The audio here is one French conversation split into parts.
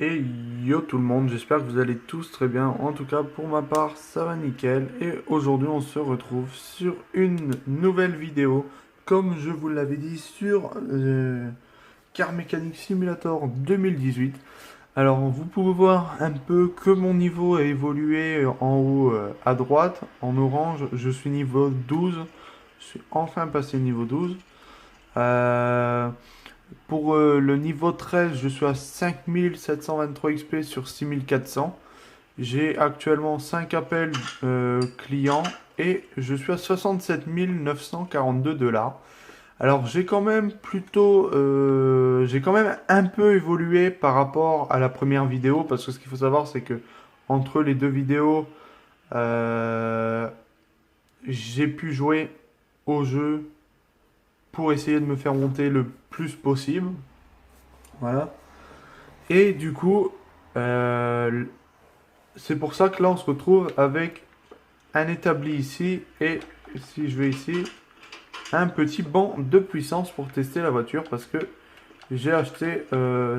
Et yo tout le monde, j'espère que vous allez tous très bien. En tout cas, pour ma part, ça va nickel. Et aujourd'hui, on se retrouve sur une nouvelle vidéo, comme je vous l'avais dit, sur Car Mechanic Simulator 2018. Alors, vous pouvez voir un peu que mon niveau a évolué en haut à droite. En orange, je suis niveau 12. Je suis enfin passé niveau 12. Euh, pour le niveau 13, je suis à 5723 XP sur 6400. J'ai actuellement 5 appels clients et je suis à 67 942 $. Alors j'ai quand même un peu évolué par rapport à la première vidéo parce que ce qu'il faut savoir c'est que entre les deux vidéos, euh, j'ai pu jouer au jeu pour essayer de me faire monter le plus possible. Voilà. Et du coup, euh, c'est pour ça que là, on se retrouve avec un établi ici et si je vais ici, un petit banc de puissance pour tester la voiture parce que j'ai acheté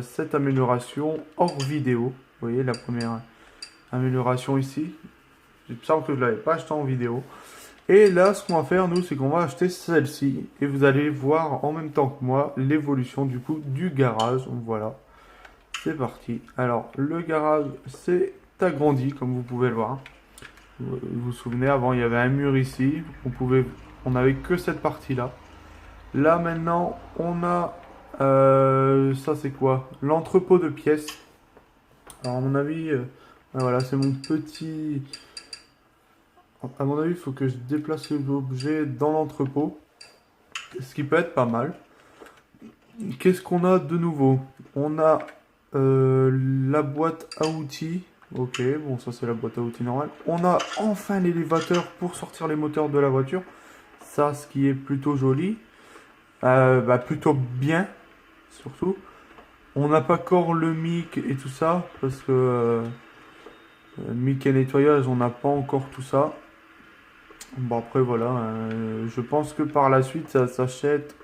cette amélioration hors vidéo. Vous voyez la première amélioration ici. Il me semble que je ne l'avais pas acheté en vidéo. Et là, ce qu'on va faire, nous, c'est qu'on va acheter celle-ci. Et vous allez voir en même temps que moi l'évolution du coup du garage. Donc voilà. C'est parti. Alors, le garage s'est agrandi, comme vous pouvez le voir. Vous vous souvenez, avant, il y avait un mur ici. On n'avait que cette partie-là. Là, maintenant, on a... ça, c'est quoi? L'entrepôt de pièces. Alors, à mon avis... voilà, c'est mon petit... À mon avis, il faut que je déplace l'objet dans l'entrepôt. Ce qui peut être pas mal. Qu'est-ce qu'on a de nouveau? On a la boîte à outils. Ok, bon, ça c'est la boîte à outils normale. On a enfin l'élévateur pour sortir les moteurs de la voiture. Ça, ce qui est plutôt joli. Plutôt bien, surtout. On n'a pas encore le mic et tout ça, parce que mic et nettoyage, on n'a pas encore tout ça. Bon, après, voilà. Je pense que par la suite, ça s'achète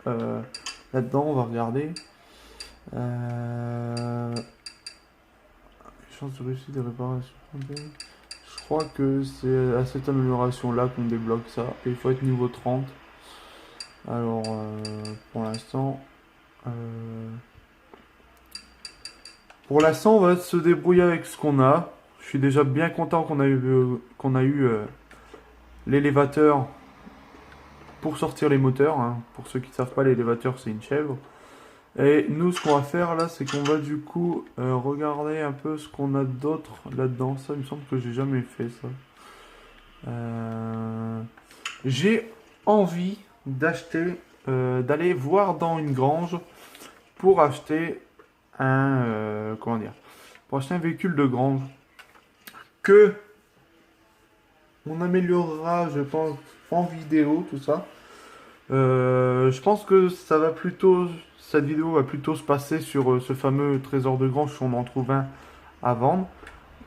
là-dedans. On va regarder. Euh, Chance de réussite de réparation. Je crois que c'est à cette amélioration-là qu'on débloque ça. Et il faut être niveau 30. Alors, euh, pour l'instant, on va se débrouiller avec ce qu'on a. Je suis déjà bien content qu'on a eu l'élévateur pour sortir les moteurs, hein. Pour ceux qui ne savent pas, l'élévateur, c'est une chèvre. Et nous, ce qu'on va faire là, c'est qu'on va du coup regarder un peu ce qu'on a d'autre là-dedans. Ça, il me semble que j'ai jamais fait ça. Euh, J'ai envie d'aller voir dans une grange pour acheter comment dire, pour acheter un véhicule de grange que on améliorera, je pense, en vidéo, tout ça. Je pense que cette vidéo va plutôt se passer sur ce fameux trésor de grange si on en trouve un à vendre.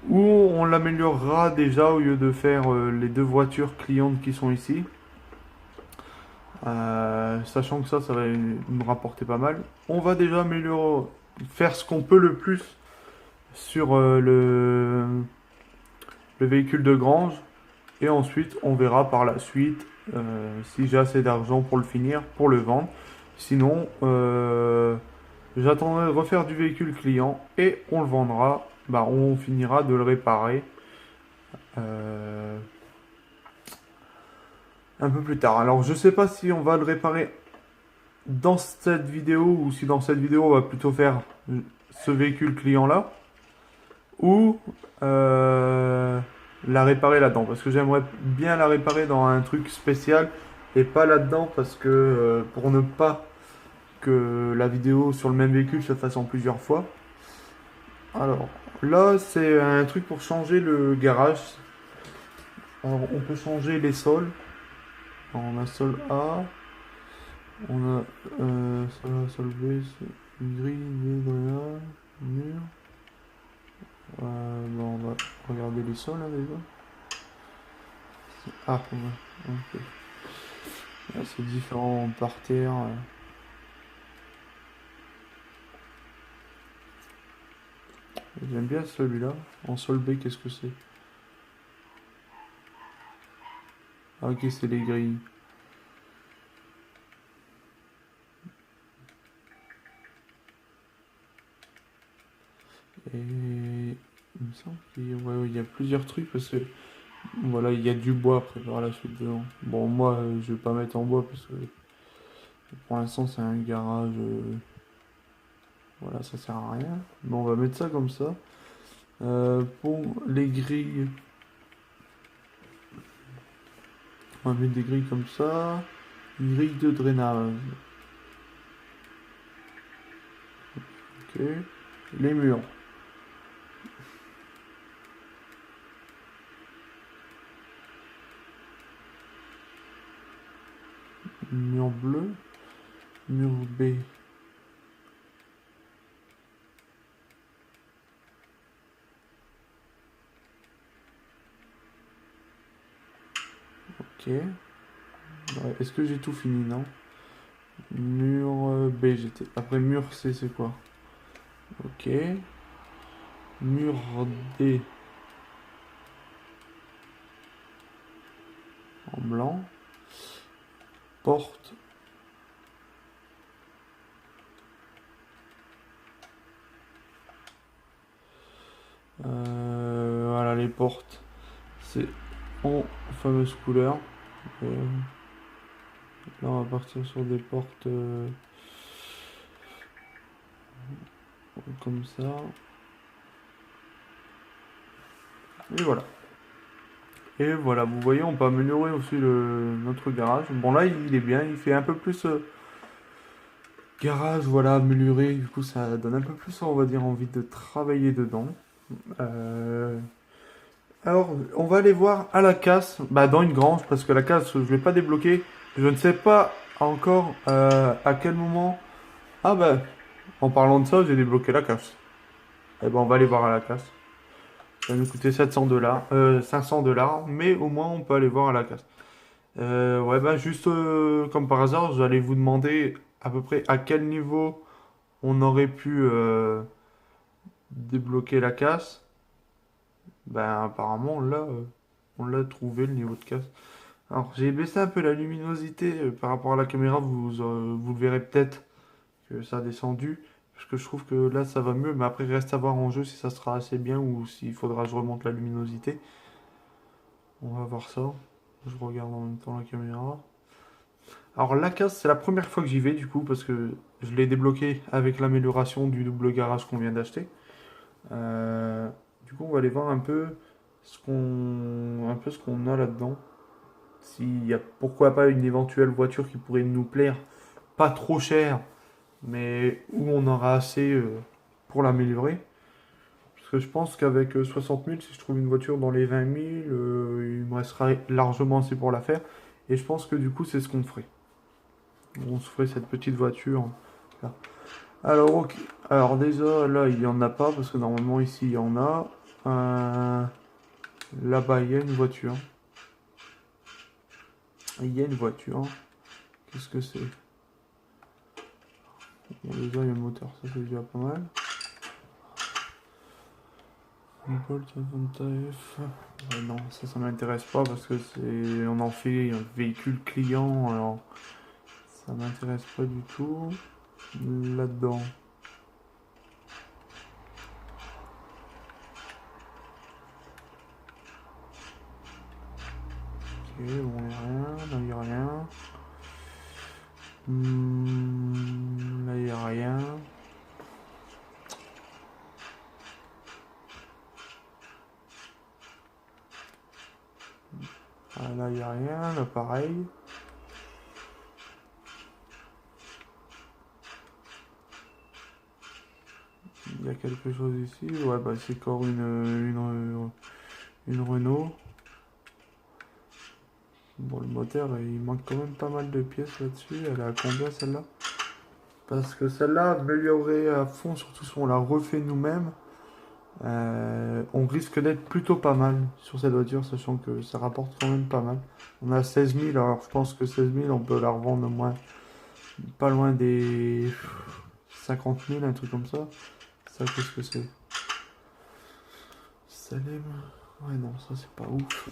Ou on l'améliorera déjà au lieu de faire les deux voitures clientes qui sont ici. Sachant que ça va nous rapporter pas mal. On va déjà faire ce qu'on peut le plus sur le véhicule de grange. Et ensuite, on verra par la suite si j'ai assez d'argent pour le finir, pour le vendre. Sinon, j'attendrai de refaire du véhicule client et on le vendra. Bah, on finira de le réparer euh, un peu plus tard. Alors, je sais pas si on va le réparer dans cette vidéo ou si dans cette vidéo on va plutôt faire ce véhicule client là ou la réparer là-dedans parce que j'aimerais bien la réparer dans un truc spécial et pas là-dedans parce que pour ne pas que la vidéo sur le même véhicule se fasse en plusieurs fois. Alors là c'est un truc pour changer le garage. Alors on peut changer les sols. Alors, on a sol A, on a sol B, gris, grenade, mur. On va regarder les sols là déjà. Ah, ouais, ok. Là, c'est différent par terre. J'aime bien celui-là. En sol B, qu'est-ce que c'est? Ah, ok, c'est les grilles. Et il me semble qu'il y a plusieurs trucs parce que voilà, il y a du bois après par la suite dedans. Bon, moi, je vais pas mettre en bois parce que pour l'instant, c'est un garage. Voilà, ça sert à rien. Mais on va mettre ça comme ça. Pour les grilles, on va mettre des grilles comme ça. Une grille de drainage. Ok. Les murs. Mur bleu. Mur B. Ok. Ouais, est-ce que j'ai tout fini, non? Mur B, j'étais. Après mur C, c'est quoi? Ok. Mur D en blanc. Porte. Voilà, les portes. C'est en fameuse couleur. Euh, Là, on va partir sur des portes comme ça. Et voilà. Et voilà, vous voyez, on peut améliorer aussi notre garage. Bon, là, il est bien. Il fait un peu plus garage, voilà, amélioré. Du coup, ça donne un peu plus, on va dire, envie de travailler dedans. Euh, Alors, on va aller voir à la casse, bah, dans une grange, parce que la casse, je vais pas débloquer. Je ne sais pas encore à quel moment. Ah bah, en parlant de ça, j'ai débloqué la casse. Eh ben, on va aller voir à la casse. Ça va nous coûter 700 $, 500 $, mais au moins on peut aller voir à la casse. Ouais, bah juste comme par hasard, j'allais vous demander à peu près à quel niveau on aurait pu débloquer la casse. Ben apparemment là, on l'a trouvé le niveau de casse. Alors j'ai baissé un peu la luminosité par rapport à la caméra, vous le verrez peut-être que ça a descendu. Parce que je trouve que là ça va mieux, mais après reste à voir en jeu si ça sera assez bien ou s'il faudra que je remonte la luminosité. On va voir ça. Je regarde en même temps la caméra. Alors la casse, c'est la première fois que j'y vais du coup parce que je l'ai débloqué avec l'amélioration du double garage qu'on vient d'acheter. Du coup, on va aller voir un peu ce qu'on a là-dedans. S'il y a pourquoi pas une éventuelle voiture qui pourrait nous plaire, pas trop chère, mais où on aura assez pour l'améliorer. Parce que je pense qu'avec 60 000, si je trouve une voiture dans les 20 000, il me restera largement assez pour la faire. Et je pense que du coup, c'est ce qu'on ferait. On se ferait cette petite voiture. Là. Alors, ok. Alors, déjà, là, il n'y en a pas, parce que normalement, ici, il y en a. Là-bas, il y a une voiture. Il y a une voiture. Qu'est-ce que c'est? Bon, déjà, il y a le moteur, ça c'est déjà pas mal. Bolt Avanta F. Non, ça m'intéresse pas parce que c'est. On en fait un véhicule client, alors ça m'intéresse pas du tout. Là-dedans. Ok, bon, il n'y a rien, là il n'y a rien. Là il n'y a rien. Ah, là il n'y a rien, là pareil. Il y a quelque chose ici. Ouais, bah c'est encore une Renault. Bon, le moteur, il manque quand même pas mal de pièces là-dessus. Elle est à combien celle-là? Parce que celle-là, améliorée à fond, surtout si on la refait nous-mêmes, on risque d'être plutôt pas mal sur cette voiture, sachant que ça rapporte quand même pas mal. On a 16 000, alors je pense que 16 000, on peut la revendre au moins pas loin des 50 000, un truc comme ça. Ça, qu'est-ce que c'est? Salem. Ouais, non, ça c'est pas ouf.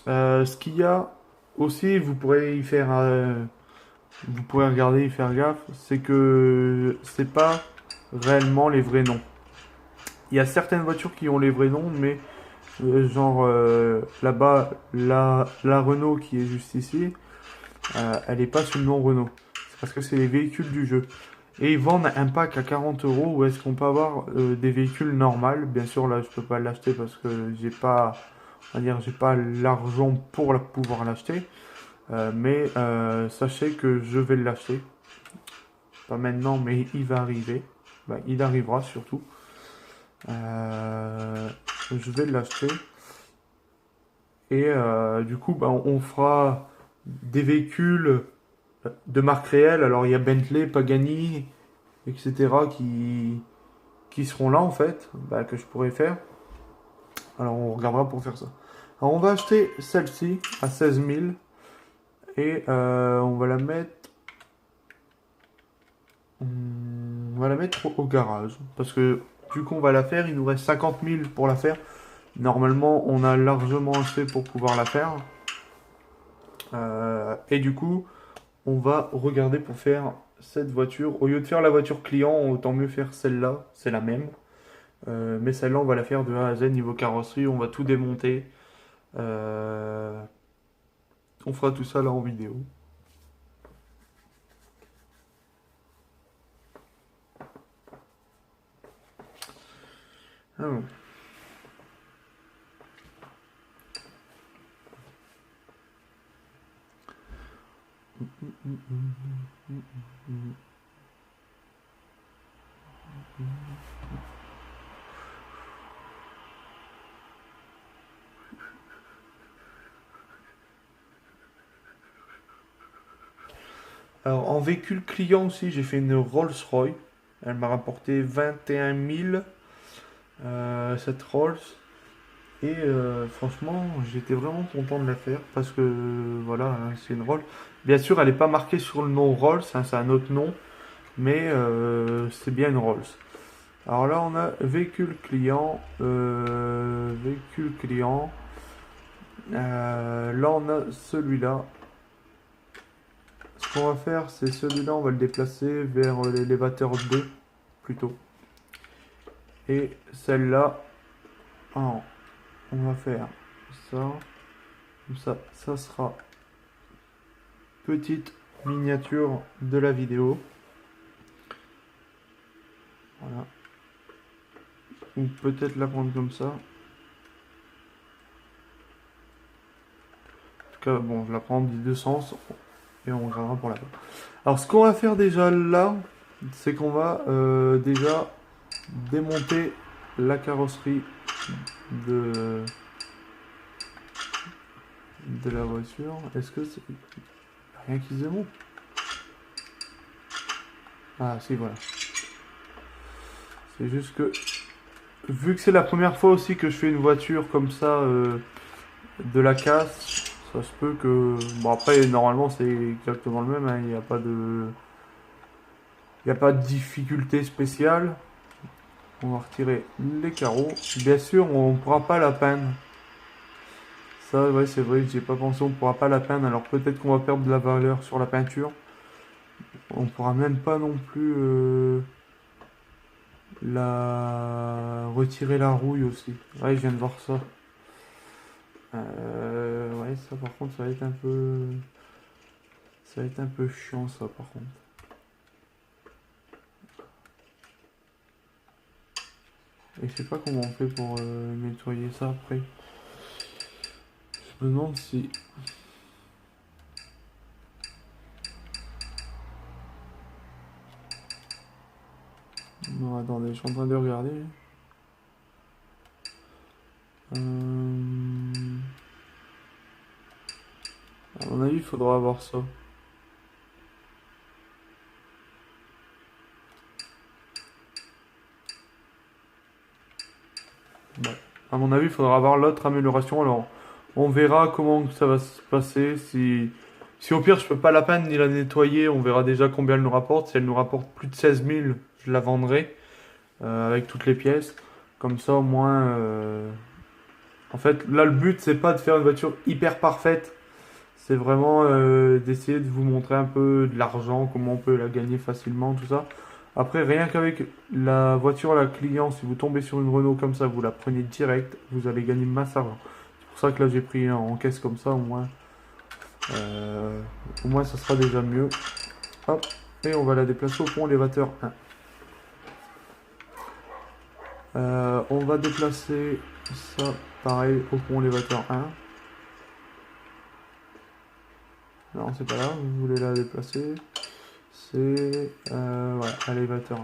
Ce qu'il y a aussi, vous pourrez y faire, vous pourrez regarder, y faire gaffe, c'est que c'est pas réellement les vrais noms. Il y a certaines voitures qui ont les vrais noms, mais genre là-bas, la Renault qui est juste ici, elle est pas sous le nom Renault. C'est parce que c'est les véhicules du jeu. Et ils vendent un pack à 40 euros où est-ce qu'on peut avoir des véhicules normaux. Bien sûr, là, je peux pas l'acheter parce que j'ai pas, on va dire, j'ai pas l'argent pour pouvoir l'acheter. Mais sachez que je vais l'acheter. Pas maintenant, mais il va arriver. Bah, il arrivera surtout. Je vais l'acheter. Et du coup, bah, on fera des véhicules de marque réelle. Alors, il y a Bentley, Pagani, etc. qui seront là, en fait, bah, que je pourrais faire. Alors, on regardera pour faire ça. Alors, on va acheter celle-ci à 16 000. Et on va la mettre... On va la mettre au garage. Parce que vu qu'on va la faire, il nous reste 50 000 pour la faire. Normalement, on a largement assez pour pouvoir la faire. Et du coup, on va regarder pour faire cette voiture. Au lieu de faire la voiture client, autant mieux faire celle-là. C'est la même. Mais celle-là, on va la faire de A à Z niveau carrosserie. On va tout démonter. On fera tout ça là en vidéo. Ah bon. Alors, en véhicule client aussi, j'ai fait une Rolls-Royce. Elle m'a rapporté 21 000 cette Rolls. Et franchement, j'étais vraiment content de la faire parce que voilà, hein, c'est une Rolls. Bien sûr, elle n'est pas marquée sur le nom Rolls, hein, c'est un autre nom, mais c'est bien une Rolls. Alors là, on a véhicule client, véhicule client. Là, on a celui-là. Ce qu'on va faire, c'est celui-là, on va le déplacer vers l'élévateur 2 plutôt. Et celle-là, on va faire ça. Comme ça sera petite miniature de la vidéo. Voilà. Ou peut-être la prendre comme ça. En tout cas, bon, je la prends des deux sens et on regardera pour la fin. Alors, ce qu'on va faire déjà là, c'est qu'on va déjà démonter la carrosserie de, de la voiture. Est-ce que c'est... Rien qui se démonte? Ah, si, voilà. C'est juste que... Vu que c'est la première fois aussi que je fais une voiture comme ça, de la casse, ça se peut que... Bon, après, normalement, c'est exactement le même, hein. Il n'y a pas de... Il n'y a pas de difficulté spéciale. On va retirer les carreaux. Bien sûr, on ne pourra pas la peindre. Ça, ouais, c'est vrai que j'ai pas pensé, on ne pourra pas la peindre. Alors peut-être qu'on va perdre de la valeur sur la peinture. On pourra même pas non plus retirer la rouille aussi. Ouais, je viens de voir ça. Ouais, ça par contre, ça va être un peu... Ça va être un peu chiant ça par contre. Et je sais pas comment on fait pour nettoyer ça après. Je me demande si... Non, attendez, je suis en train de regarder. À mon avis, il faudra avoir ça. Ouais. À mon avis, il faudra avoir l'autre amélioration. Alors, on verra comment ça va se passer. Si au pire, je peux pas la peindre ni la nettoyer, on verra déjà combien elle nous rapporte. Si elle nous rapporte plus de 16 000, je la vendrai avec toutes les pièces. Comme ça, au moins, En fait, là, le but, c'est pas de faire une voiture hyper parfaite. C'est vraiment d'essayer de vous montrer un peu de l'argent, comment on peut la gagner facilement, tout ça. Après, rien qu'avec la voiture, la client, si vous tombez sur une Renault comme ça, vous la prenez direct, vous allez gagner masse argent. C'est pour ça que là, j'ai pris en caisse comme ça, euh, au moins ça sera déjà mieux. Hop, et on va la déplacer au pont élévateur 1. On va déplacer ça, pareil, au pont élévateur 1. Non, c'est pas là, vous voulez la déplacer. C'est voilà, élévateur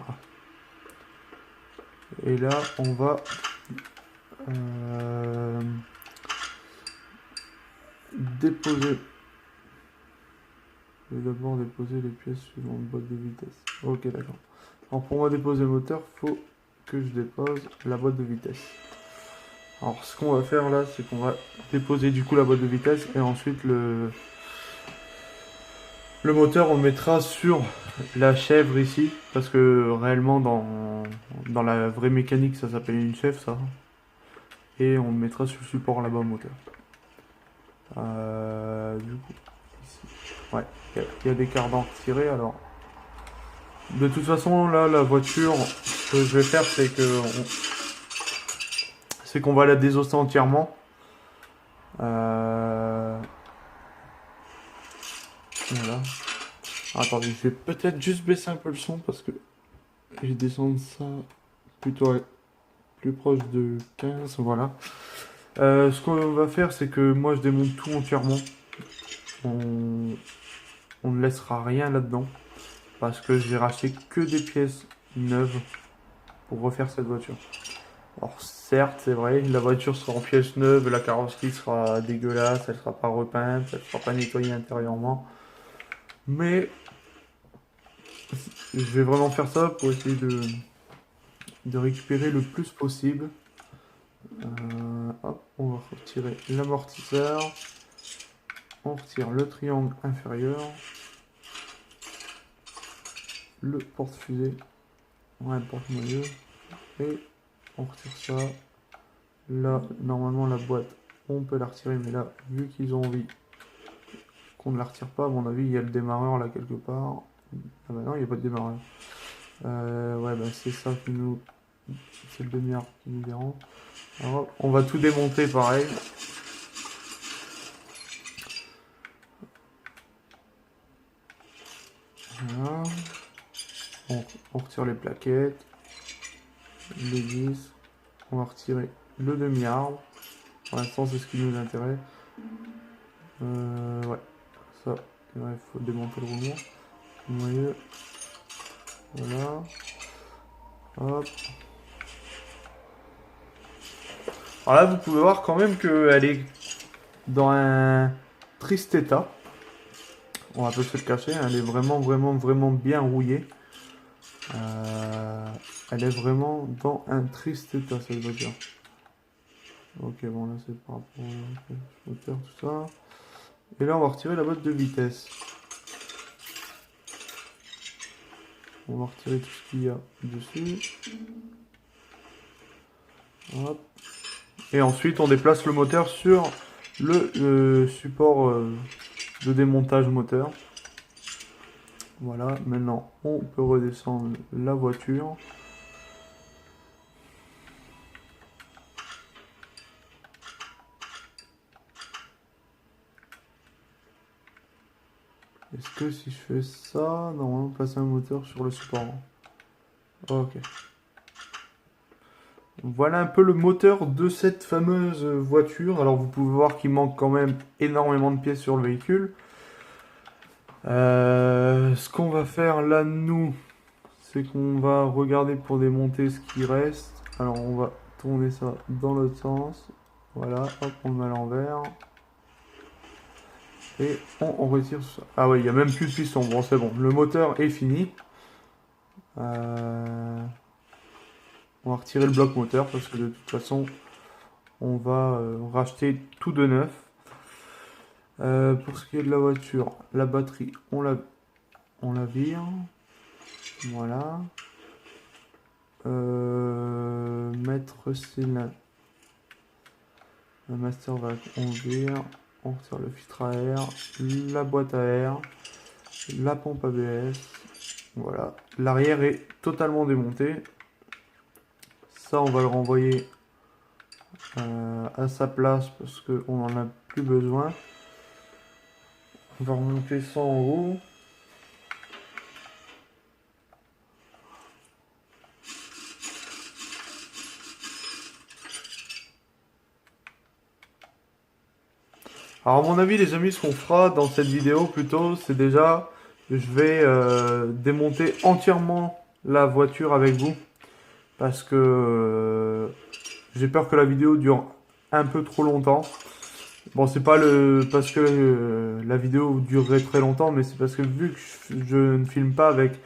1. Et là, on va déposer. Je vais d'abord déposer les pièces suivantes, boîte de vitesse. Ok, d'accord. Alors pour moi déposer le moteur, faut que je dépose la boîte de vitesse. Alors ce qu'on va faire là, c'est qu'on va déposer du coup la boîte de vitesse et ensuite le moteur on le mettra sur la chèvre ici, parce que réellement dans la vraie mécanique ça s'appelle une chèvre ça. Et on le mettra sur le support là-bas moteur. Du coup, ici. Ouais, il y a des cardans retirés alors. De toute façon là la voiture, ce que je vais faire c'est qu'on va la désosser entièrement. Voilà. Attendez, je vais peut-être juste baisser un peu le son parce que je vais descendre ça plutôt plus proche de 15. Voilà. Ce qu'on va faire, c'est que moi je démonte tout entièrement. On ne laissera rien là-dedans parce que je vais racheter que des pièces neuves pour refaire cette voiture. Alors certes, c'est vrai, la voiture sera en pièces neuves, la carrosserie sera dégueulasse, elle sera pas repeinte, elle sera pas nettoyée intérieurement. Mais je vais vraiment faire ça pour essayer de récupérer le plus possible. Hop, on va retirer l'amortisseur. On retire le triangle inférieur. Le porte-fusée. Ouais, le porte-noyau. Et on retire ça. Là, normalement, la boîte, on peut la retirer. Mais là, vu qu'ils ont envie qu'on ne la retire pas, à mon avis, il y a le démarreur là quelque part. Ah bah non, il n'y a pas de démarreur. Ouais, bah c'est ça qui nous... C'est le demi-arbre qui nous dérange. Alors, on va tout démonter pareil. Voilà. On retire les plaquettes, les vis. On va retirer le demi-arbre. Pour l'instant, c'est ce qui nous intéresse. Ouais, ça. Il faut démonter le roulement. Noyau. Voilà. Hop. Alors là, vous pouvez voir quand même qu'elle est dans un triste état. On va pas se le cacher, elle est vraiment, vraiment, vraiment bien rouillée. Elle est vraiment dans un triste état, cette voiture. Ok, bon, là, c'est par rapport au moteur, tout ça. Et là, on va retirer la boîte de vitesse. On va retirer tout ce qu'il y a dessus. Hop. Et ensuite, on déplace le moteur sur le support de démontage moteur. Voilà, maintenant, on peut redescendre la voiture. Est-ce que si je fais ça, normalement, passer un moteur sur le support. Ok. Voilà un peu le moteur de cette fameuse voiture. Alors vous pouvez voir qu'il manque quand même énormément de pièces sur le véhicule. Ce qu'on va faire là, nous, c'est qu'on va regarder pour démonter ce qui reste. Alors on va tourner ça dans l'autre sens. Voilà, hop, on le met à l'envers. Et on retire ça. Ah oui, il n'y a même plus de piston. Bon, c'est bon. Le moteur est fini. On va retirer le bloc moteur parce que de toute façon, on va racheter tout de neuf. Pour ce qui est de la voiture, la batterie, on la vire. Voilà. Mettre cylindre. Le master va on vire, on retire le filtre à air, la boîte à air, la pompe ABS. Voilà, l'arrière est totalement démonté. Ça, on va le renvoyer à sa place parce qu'on n'en a plus besoin. On va remonter ça en haut. Alors à mon avis les amis, ce qu'on fera dans cette vidéo plutôt, c'est déjà, je vais démonter entièrement la voiture avec vous. Parce que j'ai peur que la vidéo dure un peu trop longtemps. Bon, c'est pas parce que la vidéo durerait très longtemps, mais c'est parce que vu que je ne filme pas avec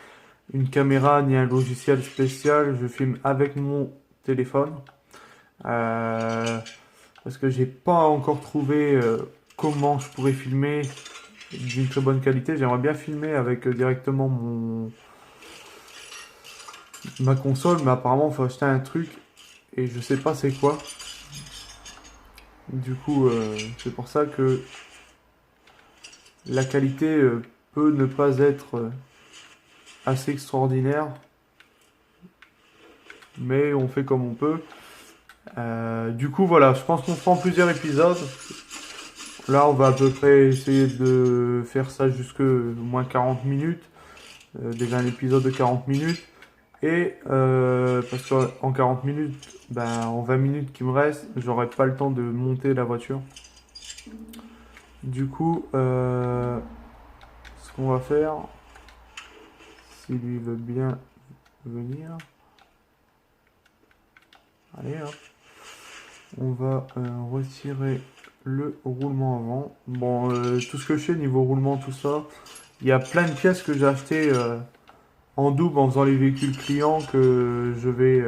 une caméra ni un logiciel spécial, je filme avec mon téléphone. Parce que j'ai pas encore trouvé comment je pourrais filmer d'une très bonne qualité. J'aimerais bien filmer avec directement ma console, mais apparemment il faut acheter un truc et je sais pas c'est quoi. Du coup, c'est pour ça que la qualité peut ne pas être assez extraordinaire, mais on fait comme on peut. Du coup, voilà, je pense qu'on fera en plusieurs épisodes. Là, on va à peu près essayer de faire ça jusque au moins 40 minutes. Déjà un épisode de 40 minutes. Et parce qu'en 40 minutes, ben, en 20 minutes qui me restent, j'aurai pas le temps de monter la voiture. Du coup, ce qu'on va faire, si lui veut bien venir, allez hop, on va retirer le roulement avant. Bon, tout ce que je fais niveau roulement, tout ça, il y a plein de pièces que j'ai achetées en double en faisant les véhicules clients que je vais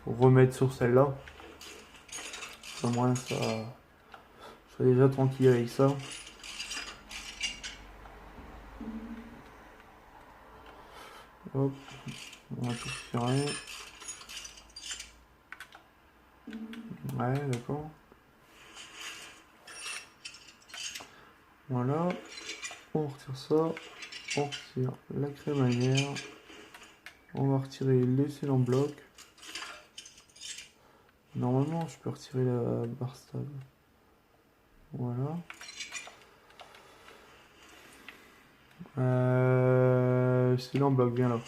remettre sur celle-là. Au moins, ça, je serai déjà tranquille avec ça. Hop, on va tout retirer. Ouais, d'accord. Voilà, on retire ça, on retire la crémaillère, on va retirer les selles en bloc. Normalement, je peux retirer la barre stable. Voilà. Selle en bloc, bien là.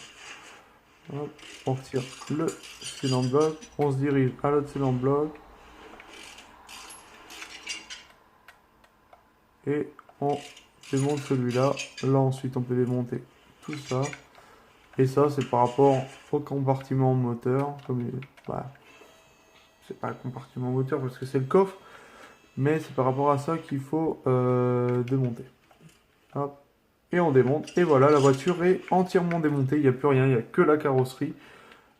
Hop, on retire le selle en bloc, on se dirige à l'autre selle en bloc. Et on démonte celui-là. Là ensuite on peut démonter tout ça. Et ça c'est par rapport au compartiment moteur. Comme bah, c'est pas le compartiment moteur parce que c'est le coffre. Mais c'est par rapport à ça qu'il faut démonter. Hop. Et on démonte. Et voilà, la voiture est entièrement démontée. Il n'y a plus rien, il n'y a que la carrosserie.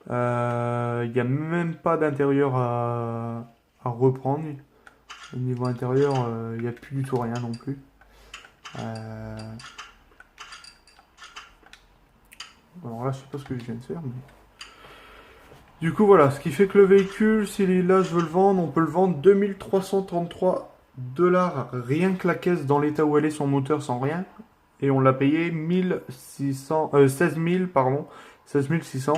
Il n'y a même pas d'intérieur à reprendre. Au niveau intérieur, il n'y a plus du tout rien non plus. Alors là, je sais pas ce que je viens de faire. Mais... Du coup, voilà. Ce qui fait que le véhicule, s'il est là, je veux le vendre. On peut le vendre 2333 $ rien que la caisse dans l'état où elle est, son moteur sans rien. Et on l'a payé 16 000, pardon. 16 600.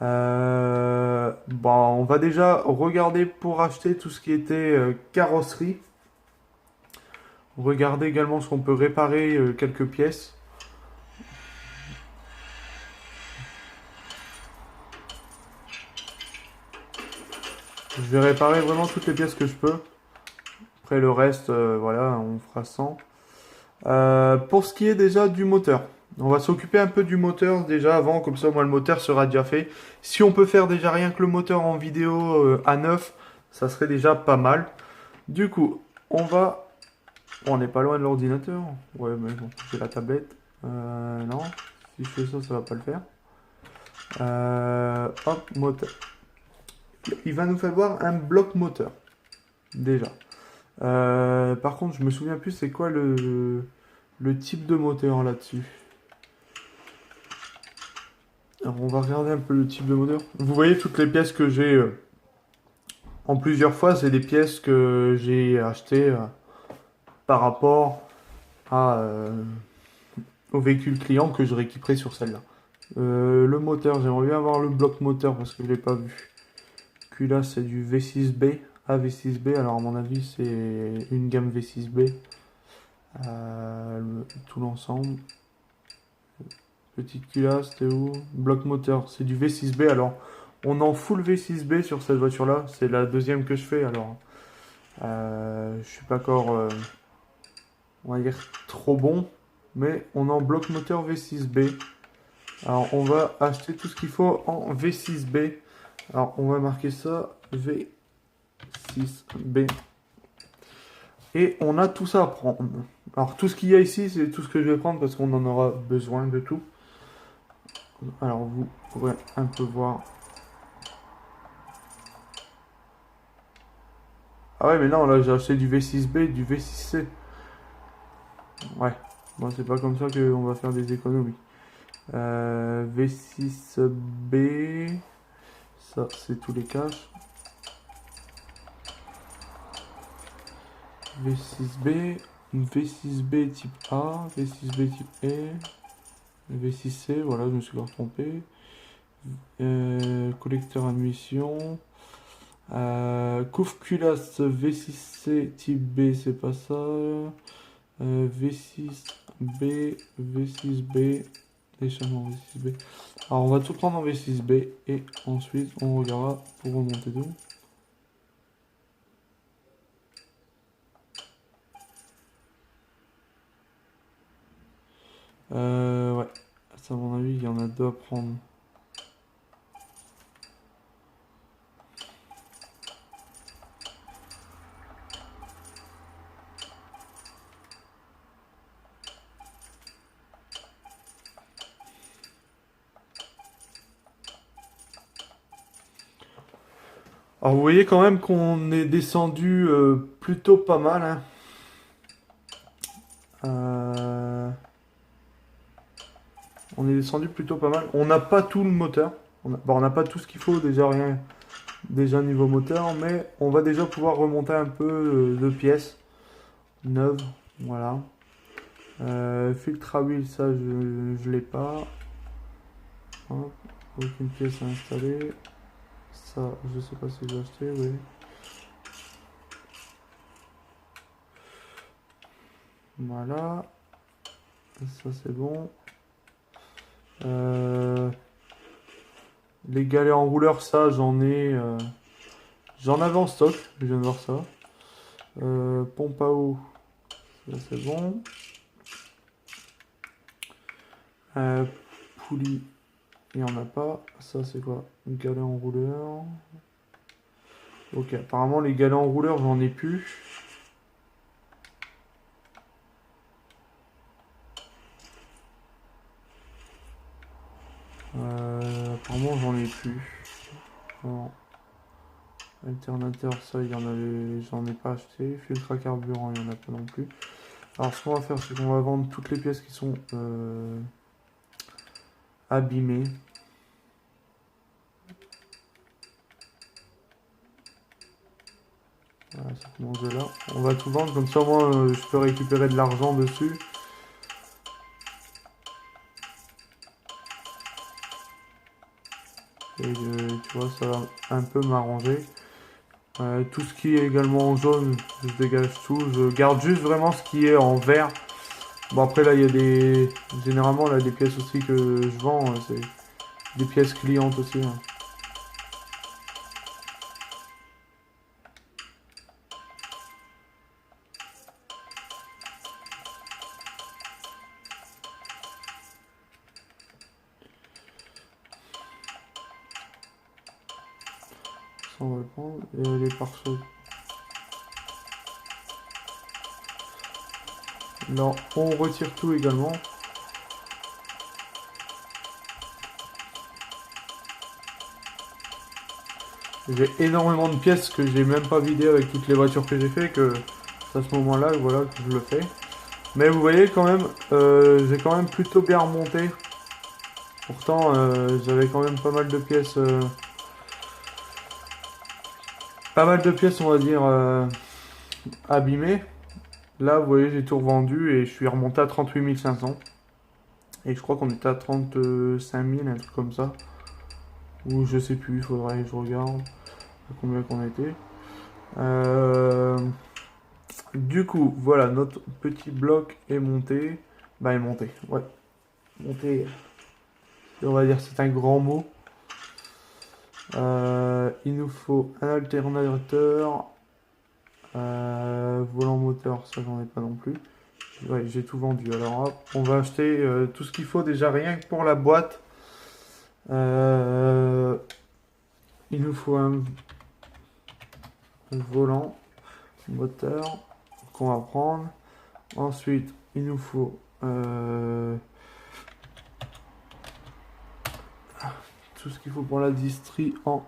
Bon, on va déjà regarder pour acheter tout ce qui était carrosserie. Regarder également ce qu'on peut réparer quelques pièces. Je vais réparer vraiment toutes les pièces que je peux. Après le reste, voilà, on fera sans. Pour ce qui est déjà du moteur, on va s'occuper un peu du moteur déjà avant, comme ça moi le moteur sera déjà fait. Si on peut faire déjà rien que le moteur en vidéo à neuf, ça serait déjà pas mal. Du coup, on va... On n'est pas loin de l'ordinateur. Ouais, mais bon, j'ai la tablette. Non, si je fais ça, ça va pas le faire. Hop, moteur. Il va nous falloir un bloc moteur. Déjà. Par contre, je me souviens plus c'est quoi le type de moteur là-dessus. Alors, on va regarder un peu le type de moteur. Vous voyez toutes les pièces que j'ai en plusieurs fois, c'est des pièces que j'ai achetées par rapport à, au véhicule client que je récupérais sur celle-là. Le moteur, j'aimerais bien avoir le bloc moteur parce que je l'ai pas vu. Puis là, c'est du V6B. Ah, V6B, alors à mon avis, c'est une gamme V6B. Tout l'ensemble. Petite culasse, c'était où? Bloc moteur, c'est du V6B. Alors, on en full V6B sur cette voiture-là. C'est la deuxième que je fais. Alors, je suis pas encore, on va dire, trop bon. Mais on est en bloc moteur V6B. Alors, on va acheter tout ce qu'il faut en V6B. Alors, on va marquer ça V6B. Et on a tout ça à prendre. Alors, tout ce qu'il y a ici, c'est tout ce que je vais prendre parce qu'on en aura besoin de tout. Alors, vous pourrez un peu voir. Ah ouais, mais non, là, j'ai acheté du V6B et du V6C. Ouais, bon, c'est pas comme ça qu'on va faire des économies. V6B, ça, c'est tous les caches. V6B, V6B type A, V6B type E, V6C, voilà, je me suis trompé. Collecteur à munitions. Couvre culasse V6C type B, c'est pas ça. V6B, V6B, déchaînement V6B. Alors on va tout prendre en V6B et ensuite on regardera pour remonter d'où. Ouais, ça à mon avis il y en a deux à prendre. Alors vous voyez quand même qu'on est descendu plutôt pas mal, hein. On est descendu plutôt pas mal. On n'a pas tout le moteur. On n'a pas tout ce qu'il faut, déjà rien. Déjà niveau moteur, mais on va déjà pouvoir remonter un peu de pièces neuves. Voilà. Filtre à huile, ça je l'ai pas. Hop, aucune pièce à installer. Ça, je sais pas si j'ai acheté, oui. Voilà. Ça c'est bon. Les galets en rouleur, ça j'en ai. J'en avais en stock, je viens de voir ça. Pompe à eau, ça c'est bon. Poulie, il n'y en a pas. Ça c'est quoi? Un galet en rouleur. Ok, apparemment les galets en rouleur, j'en ai plus. Apparemment j'en ai plus. Non. Alternateur, ça il y en avait, j'en ai pas acheté. Filtre à carburant, il n'y en a pas non plus. Alors ce qu'on va faire, c'est qu'on va vendre toutes les pièces qui sont abîmées. Voilà, ça commence de là. On va tout vendre, comme ça moi je peux récupérer de l'argent dessus. Et tu vois, ça va un peu m'arranger. Tout ce qui est également en jaune, je dégage tout. Je garde juste vraiment ce qui est en vert. Bon après là il y a des... Généralement là des pièces aussi que je vends, c'est des pièces clientes aussi. Hein. Ça on va le prendre. Et les pare-chocs. Là on retire tout également. J'ai énormément de pièces que j'ai même pas vidées avec toutes les voitures que j'ai fait, que c'est à ce moment-là voilà, que je le fais. Mais vous voyez quand même, j'ai quand même plutôt bien remonté. Pourtant, j'avais quand même pas mal de pièces pas mal de pièces, on va dire, abîmées. Là, vous voyez, j'ai tout revendu et je suis remonté à 38 500. Et je crois qu'on était à 35 000, un truc comme ça. Ou je sais plus, il faudrait que je regarde à combien qu'on était. Euh, Du coup, voilà, notre petit bloc est monté. Bah, est monté, ouais. Monté, on va dire, c'est un grand mot. Il nous faut un alternateur. Volant moteur, ça j'en ai pas non plus. Ouais, j'ai tout vendu. Alors hop, on va acheter tout ce qu'il faut déjà rien que pour la boîte. Euh, il nous faut un volant moteur qu'on va prendre. Ensuite, il nous faut tout ce qu'il faut pour la distrie en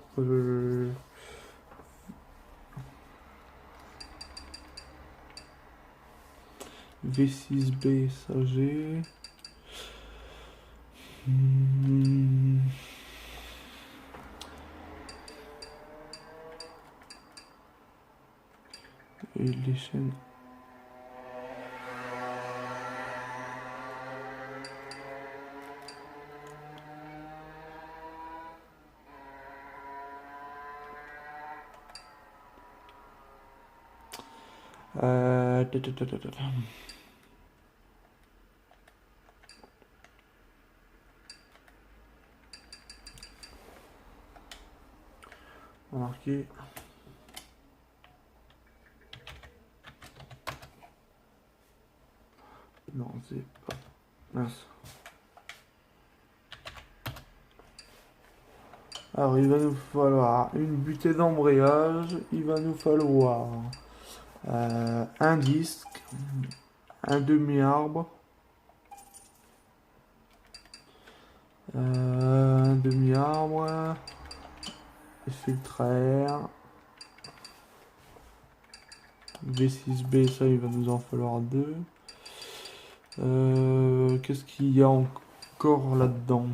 V6B, ça j'ai. Et les chaînes. Ta, ta, ta, ta, ta, ta. Marqué. Non, c'est pas. Mince. Alors, il va nous falloir une butée d'embrayage. Il va nous falloir un disque, un demi-arbre, un demi-arbre, filtre à air, V6B, ça il va nous en falloir deux. Qu'est-ce qu'il y a encore là-dedans?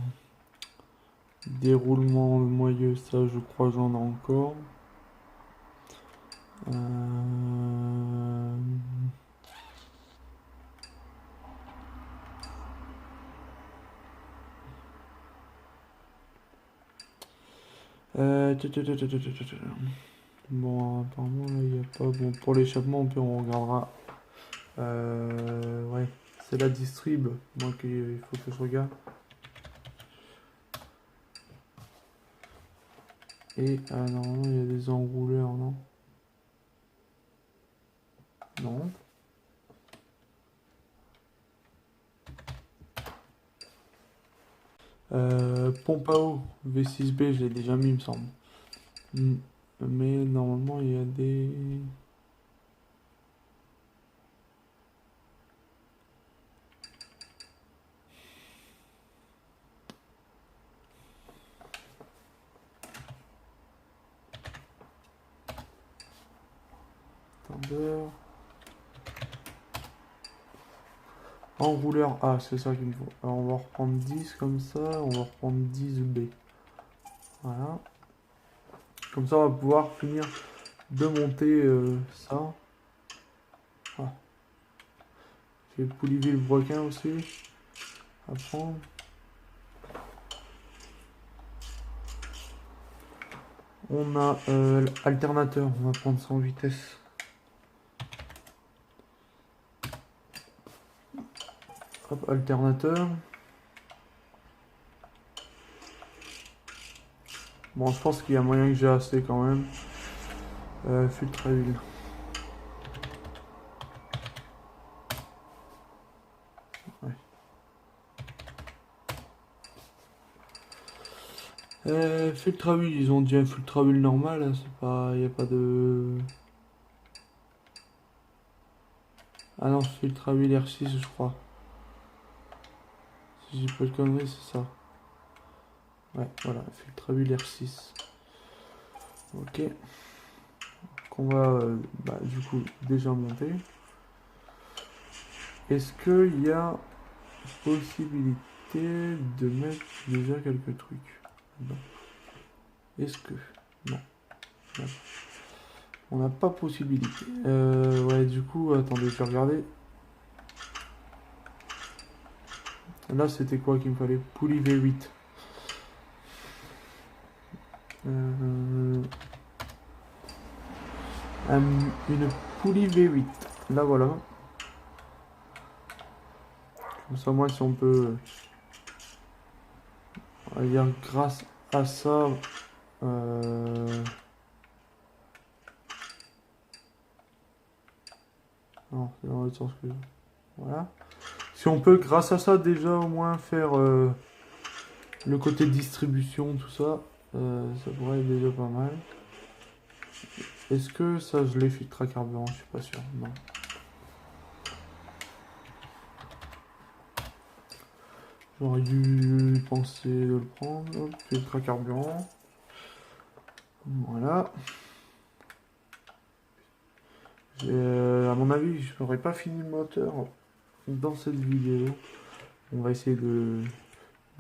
Déroulement moyeu, ça je crois que j'en ai encore. Bon, apparemment là il n'y a pas. Bon, pour l'échappement, on regardera. Ouais, c'est la distrib. Donc il faut que je regarde. Et normalement il y a des enrouleurs, non? Non. Pompe à eau, V6B, je l'ai déjà mis, il me semble. Mais normalement, il y a des. Attendeur. Enrouleur A, c'est ça qu'il me faut. Alors, on va reprendre 10 comme ça, on va reprendre 10B. Voilà. Comme ça, on va pouvoir finir de monter ça. Ah. J'ai Poulyville Broquin aussi à prendre. On a l'alternateur, on va prendre ça en vitesse. Hop, alternateur. Bon, je pense qu'il y a moyen que j'ai assez quand même. Filtre à huile. Filtre à huile, ils ont dit un filtre à huile normal, hein, c'est pas. Y a pas de. Ah non, filtre à huile R6, je crois. Si j'ai pas de conneries, c'est ça. Ouais, voilà, filtre à huile R6. Ok. Qu'on va du coup déjà monter. Est-ce qu'il y a possibilité de mettre déjà quelques trucs? Non. Est-ce que. Non. Non. On n'a pas possibilité. Ouais, du coup, attendez, je vais regarder. Là, c'était quoi qu'il me fallait? Poulie V8. Euh, une poulie V8. Là, voilà. Comme ça, moi, si on peut... On va dire, grâce à ça... Non, c'est dans l'autre sens que... Voilà. Si on peut, grâce à ça, déjà, au moins, faire le côté distribution, tout ça, ça pourrait être déjà pas mal. Est-ce que ça, je l'ai filtre à carburant? Je suis pas sûr. Non. J'aurais dû penser de le prendre. Hop, filtre à carburant. Voilà. À mon avis, je n'aurais pas fini le moteur dans cette vidéo. On va essayer de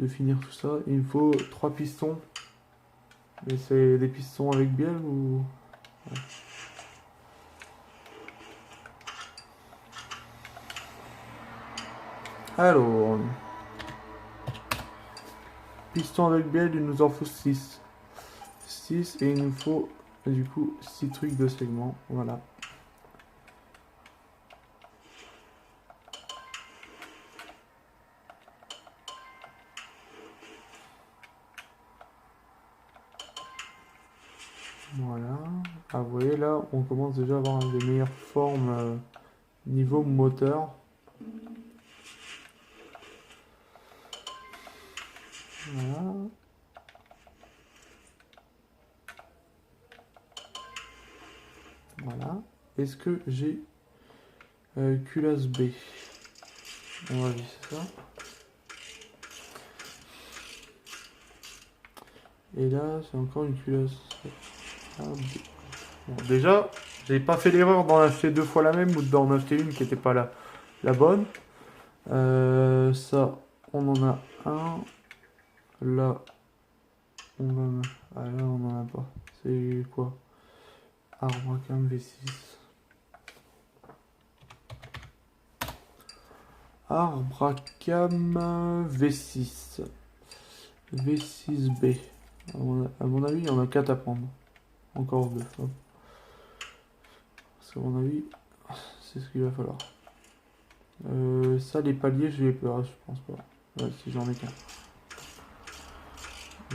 finir tout ça. Il me faut 3 pistons. Mais c'est des pistons avec bielle ou... Ouais. Alors... Piston avec bielle, il nous en faut 6. 6 et il nous faut du coup 6 trucs de segment. Voilà. Voilà. Ah, vous voyez là, on commence déjà à avoir des meilleures formes niveau moteur. Voilà. Voilà. Est-ce que j'ai culasse B? On va visser ça. Et là, c'est encore une culasse A, B. Bon, déjà, j'ai pas fait l'erreur d'en acheter 2 fois la même ou d'en acheter une qui n'était pas la bonne. Ça, on en a un. Là, on en a. Ah, là, on en a pas. C'est quoi? Arbracam V6. Arbracam V6. V6B. À mon avis, il y en a 4 à prendre. Encore 2. Parce qu'à mon avis, c'est ce qu'il va falloir. Ça, les paliers, je pense pas. Ouais, si j'en ai qu'un.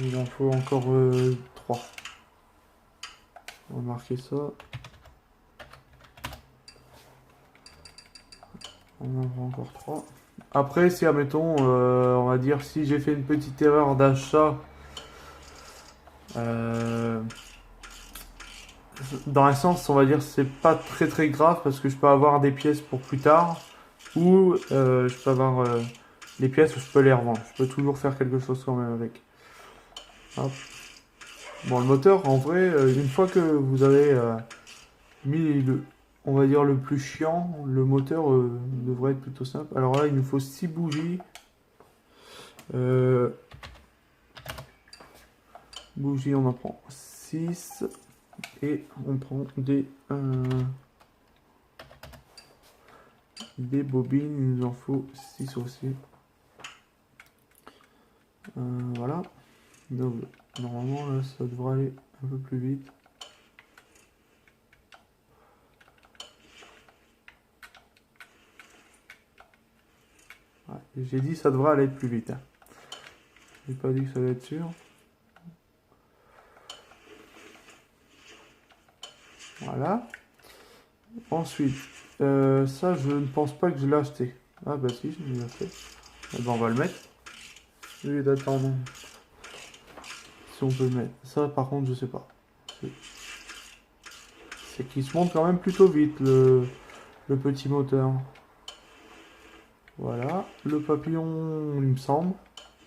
Il en faut encore 3. On va marquer ça. On en voit encore 3. Après, si, admettons, on va dire, si j'ai fait une petite erreur d'achat, dans un sens, on va dire, c'est pas très très grave parce que je peux avoir des pièces pour plus tard ou je peux avoir des pièces où je peux les revendre. Je peux toujours faire quelque chose quand même avec. Hop. Bon, le moteur, en vrai, une fois que vous avez mis on va dire le plus chiant, le moteur devrait être plutôt simple. Alors là, il nous faut 6 bougies. Bougies, on en prend 6. Et on prend des bobines, il nous en faut 6 aussi. Voilà. Donc, normalement, là, ça devrait aller un peu plus vite. Ouais, j'ai dit ça devrait aller plus vite. Hein. J'ai pas dit que ça allait être sûr. Voilà. Ensuite, ça, je ne pense pas que je l'ai acheté. Ah bah si, je l'ai acheté. Eh ben, on va le mettre. Oui, d'attendre. Si on peut le mettre. Ça, par contre, je sais pas. C'est qu'il se monte quand même plutôt vite, le petit moteur. Voilà. Le papillon, il me semble.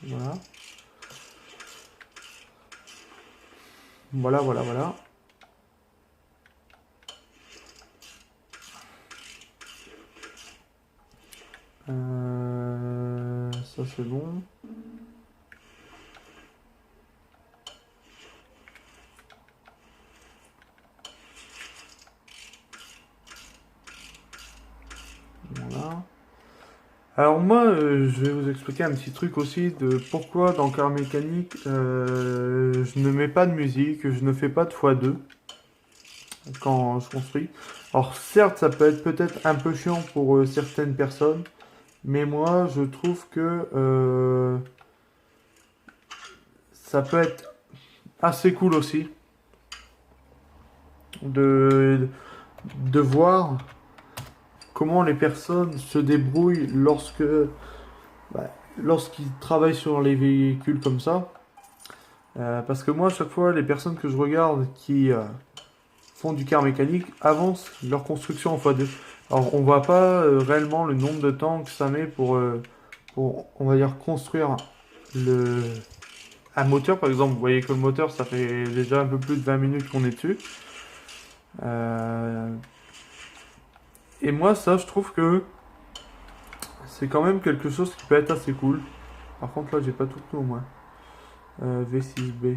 Voilà. Voilà, voilà, voilà. Ça c'est bon. Alors moi, je vais vous expliquer un petit truc aussi de pourquoi dans car mécanique, je ne mets pas de musique, je ne fais pas de x2 quand je construis. Alors certes, ça peut être peut-être un peu chiant pour certaines personnes, mais moi, je trouve que ça peut être assez cool aussi de, de voir comment les personnes se débrouillent bah, lorsqu'ils travaillent sur les véhicules comme ça. Parce que moi, à chaque fois, les personnes que je regarde qui font du car mécanique avancent leur construction en x2. Alors, on voit pas réellement le nombre de temps que ça met pour, on va dire, construire le, un moteur. Par exemple, vous voyez que le moteur, ça fait déjà un peu plus de 20 minutes qu'on est dessus. Euh, et moi, ça, je trouve que c'est quand même quelque chose qui peut être assez cool. Par contre, là, j'ai pas tout au moins. V6B.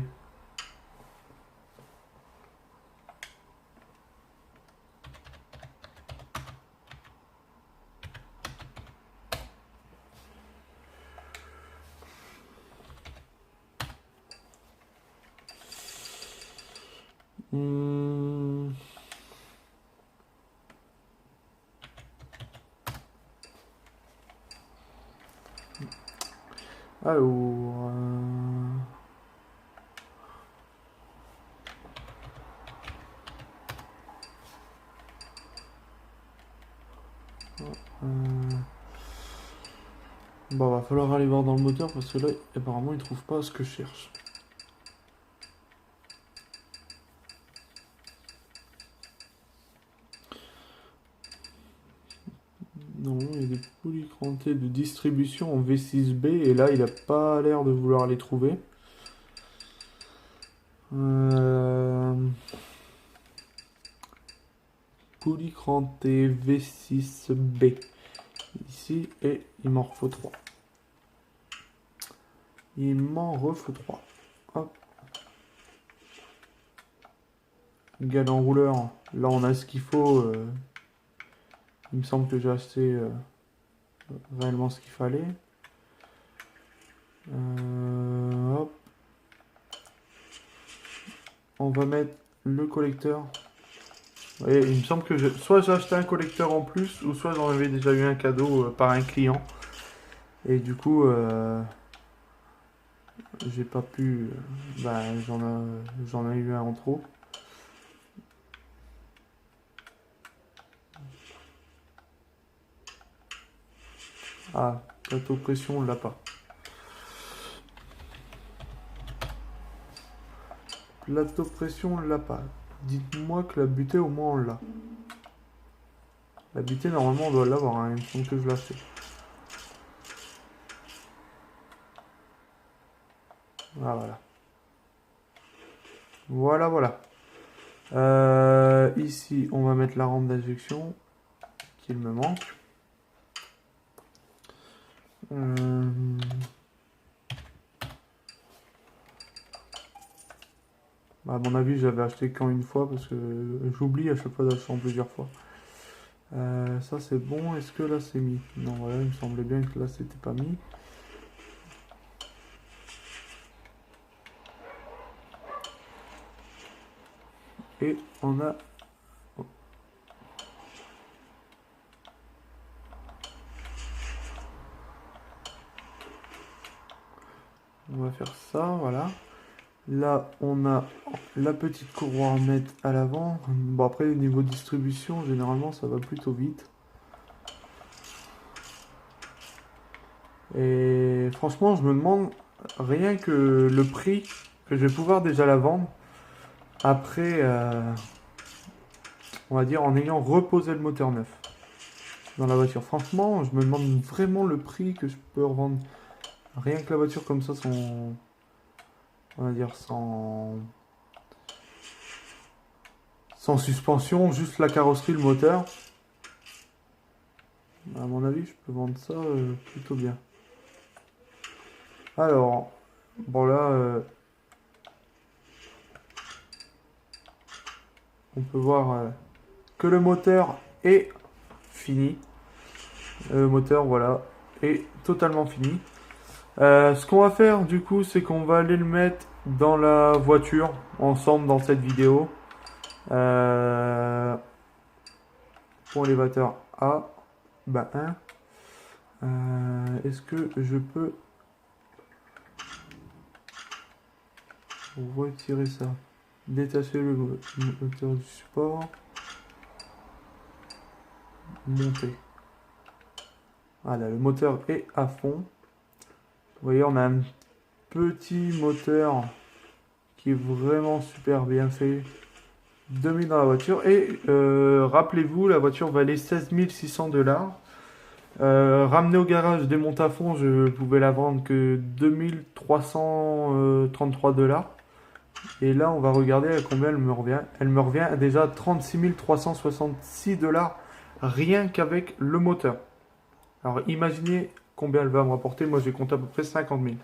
Hmm. Alors, bon, va falloir aller voir dans le moteur parce que là, apparemment, il trouve pas ce que je cherche. Non, il y a des polycrantés de distribution en V6B et là, il a pas l'air de vouloir les trouver. Polycranté V6B. Ici, et il m'en refaut 3. Il m'en refaut 3. Hop. Galant rouleur. Là, on a ce qu'il faut. Il me semble que j'ai acheté réellement ce qu'il fallait. Hop. On va mettre le collecteur. Et il me semble que soit j'ai acheté un collecteur en plus, ou soit j'en avais déjà eu un cadeau par un client. Et du coup, j'ai pas pu. Bah, j'en ai eu un en trop. Ah, plateau pression, on l'a pas. Plateau pression, on l'a pas. Dites-moi que la butée, au moins, on l'a. La butée, normalement, on doit l'avoir, hein. Il me semble que je l'ai acheté. Ah, voilà. Voilà, voilà. Ici, on va mettre la rampe d'injection qu'il me manque. À mon avis, j'avais acheté qu'en une fois parce que j'oublie à chaque fois d'acheter en plusieurs fois. Ça c'est bon. Est-ce que là c'est mis? Non, voilà, il me semblait bien que là c'était pas mis. Et on a. On va faire ça, voilà. Là, on a la petite courroie à mettre à l'avant. Bon, après, au niveau distribution, généralement, ça va plutôt vite. Et franchement, je me demande rien que le prix que je vais pouvoir déjà la vendre après, on va dire, en ayant reposé le moteur neuf dans la voiture. Franchement, je me demande vraiment le prix que je peux revendre rien que la voiture comme ça, on va dire, sans suspension, juste la carrosserie, le moteur. À mon avis, je peux vendre ça plutôt bien. Alors, bon là, on peut voir que le moteur est fini. Le moteur, voilà, est totalement fini. Ce qu'on va faire du coup, c'est qu'on va aller le mettre dans la voiture ensemble dans cette vidéo. Pour l'élévateur A, bah 1. Est-ce que je peux retirer ça? Détacher le moteur du support. Monter. Voilà, le moteur est à fond. Vous voyez, on a un petit moteur qui est vraiment super bien fait de mettre dans la voiture. Et rappelez-vous, la voiture valait 16 600 $. Ramenée au garage, démonte à fond, je pouvais la vendre que 2333 $. Et là, on va regarder à combien elle me revient. Elle me revient à déjà 36 366 $, rien qu'avec le moteur. Alors imaginez combien elle va me rapporter. Moi, j'ai compté à peu près 50 000.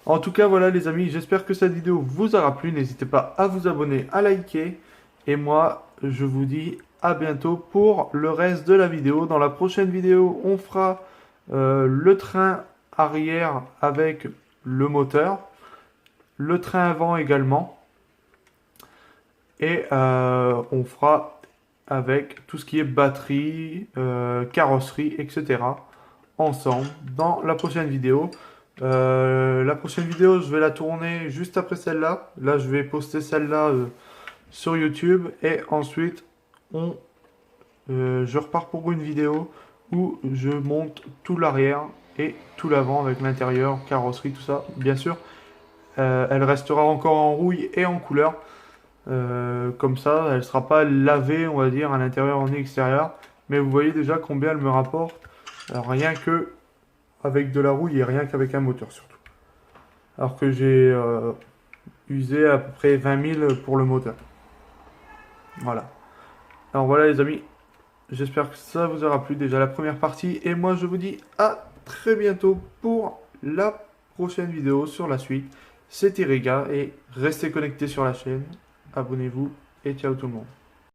En tout cas, voilà les amis, j'espère que cette vidéo vous aura plu. N'hésitez pas à vous abonner, à liker. Et moi, je vous dis à bientôt pour le reste de la vidéo. Dans la prochaine vidéo, on fera le train arrière avec le moteur. Le train avant également. Et on fera avec tout ce qui est batterie, carrosserie, etc. ensemble dans la prochaine vidéo. La prochaine vidéo, je vais la tourner juste après celle-là. Là, je vais poster celle-là sur YouTube. Et ensuite, je repars pour une vidéo où je monte tout l'arrière et tout l'avant avec l'intérieur, carrosserie, tout ça. Bien sûr, elle restera encore en rouille et en couleur. Comme ça, elle ne sera pas lavée, on va dire, à l'intérieur et à l'extérieur. Mais vous voyez déjà combien elle me rapporte. Rien que avec de la rouille et rien qu'avec un moteur surtout. Alors que j'ai usé à peu près 20 000 pour le moteur. Voilà. Alors voilà les amis. J'espère que ça vous aura plu déjà la première partie. Et moi je vous dis à très bientôt pour la prochaine vidéo sur la suite. C'était Rega et restez connectés sur la chaîne. Abonnez-vous et ciao tout le monde.